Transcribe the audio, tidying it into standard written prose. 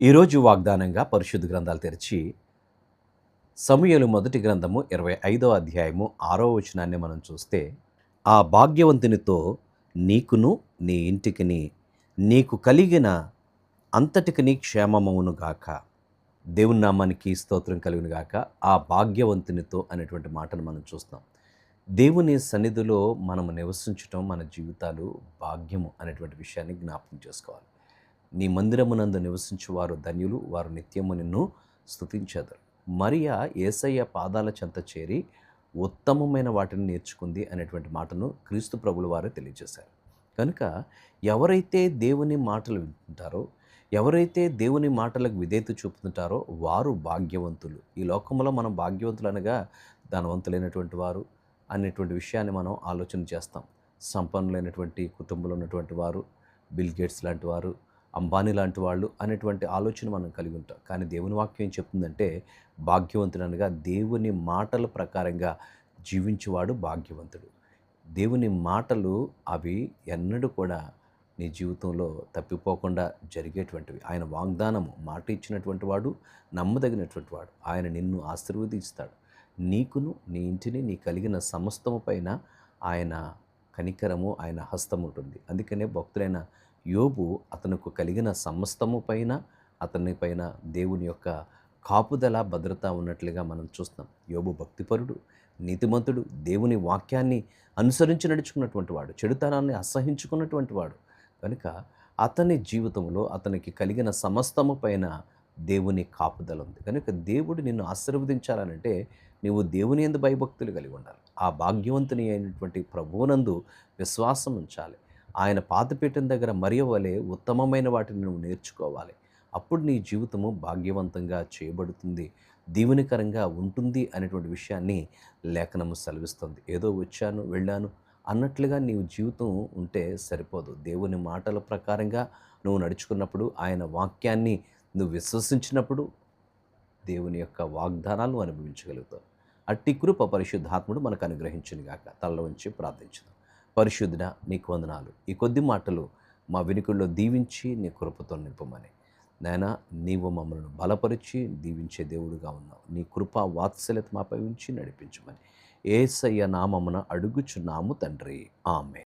ఈరోజు వాగ్దానంగా పరిశుద్ధ గ్రంథాలు తెరిచి సమూయేలు మొదటి గ్రంథము 25వ అధ్యాయము 6వ వచనాన్ని మనం చూస్తే, ఆ భాగ్యవంతునితో నీకును నీ ఇంటికిని నీకు కలిగిన అంతటికిని క్షేమమవును గాక. దేవుని నామానికి స్తోత్రం కలుగును గాక. ఆ భాగ్యవంతునితో అనేటువంటి మాటను మనం చూస్తాం. దేవుని సన్నిధిలో మనము నివసించటం మన జీవితాలు భాగ్యము అనేటువంటి విషయాన్ని జ్ఞాపకం చేసుకోవాలి. నీ మందిరమునందు నివసించువారు ధన్యులు, వారు నిత్యము నిన్ను స్తుతించెదరు. మరియా యేసయ్య పాదాల చెంత చేరి ఉత్తమమైన వాటిని నేర్చుకుంది అనేటువంటి మాటను క్రీస్తు ప్రభుల వారే తెలియజేశారు. కనుక ఎవరైతే దేవుని మాటలు వింటుంటారో, ఎవరైతే దేవుని మాటలకు విధేయత చూపుతుంటారో వారు భాగ్యవంతులు. ఈ లోకంలో మనం భాగ్యవంతులు అనగా ధనవంతులైనటువంటి వారు అనేటువంటి విషయాన్ని మనం ఆలోచన చేస్తాం. సంపన్నులైనటువంటి కుటుంబంలో ఉన్నటువంటి వారు, బిల్ గేట్స్ లాంటి వారు, అంబానీ లాంటి వాళ్ళు అనేటువంటి ఆలోచన మనం కలిగి ఉంటాం. కానీ దేవుని వాక్యం ఏం చెప్తుందంటే, భాగ్యవంతుడనగా దేవుని మాటల ప్రకారంగా జీవించేవాడు భాగ్యవంతుడు. దేవుని మాటలు అవి ఎన్నడూ కూడా నీ జీవితంలో తప్పిపోకుండా జరిగేటువంటివి. ఆయన వాగ్దానము మాట ఇచ్చినటువంటి వాడు నమ్మదగినటువంటి వాడు. ఆయన నిన్ను ఆశీర్వదిస్తాడు. నీకును నీ ఇంటిని నీ కలిగిన సమస్తము పైన ఆయన కనికరము, ఆయన హస్తం ఉంటుంది. అందుకనే భక్తులైన యోబు అతనికి కలిగిన సమస్తము పైన అతని పైన దేవుని యొక్క కాపుదల భద్రత ఉన్నట్లుగా మనం చూస్తాం. యోబు భక్తిపరుడు, నీతిమంతుడు, దేవుని వాక్యాన్ని అనుసరించి నడుచుకున్నటువంటి వాడు, చెడుతనాన్ని అసహించుకున్నటువంటి వాడు. కనుక అతని జీవితంలో అతనికి కలిగిన సమస్తము పైన దేవుని కాపుదల ఉంది. కనుక దేవుడు నిన్ను ఆశీర్వదించాలనంటే నీవు దేవుని యందు భయభక్తులు కలిగి ఉండాలి. ఆ భాగ్యవంతుని అయినటువంటి ప్రభువునందు విశ్వాసం ఉంచాలి. ఆయన పాదపీఠం దగ్గర మరియ వలె ఉత్తమమైన వాటిని నువ్వు నేర్చుకోవాలి. అప్పుడు నీ జీవితము భాగ్యవంతంగా చేయబడుతుంది, దీవెనకరంగా ఉంటుంది అనేటువంటి విషయాన్ని లేఖనము సెలవిస్తుంది. ఏదో వచ్చాను వెళ్ళాను అన్నట్లుగా నీవు జీవితం ఉంటే సరిపోదు. దేవుని మాటల ప్రకారంగా నువ్వు నడుచుకున్నప్పుడు, ఆయన వాక్యాన్ని నువ్వు విశ్వసించినప్పుడు దేవుని యొక్క వాగ్దానాలను అనుభవించగలుగుతావు. అట్టి కృప పరిశుద్ధాత్ముడు మనకు అనుగ్రహించునుగాక. తలలో ఉంచి ప్రార్థించుదాం. పరిశుద్ధుడా, నీకు వందనాలు. ఈ కొద్ది మాటలు మా వినికుల్లో దీవించి నీ కృపతో నింపమని. నాయనా, నీవు మమ్మల్ని బలపరిచి దీవించే దేవుడుగా ఉన్నావు. నీ కృప వాత్సల్యత మాపై ఉంచి నడిపించమని యేసయ్య నామమున అడుగుచున్నాము తండ్రి. ఆమేన్.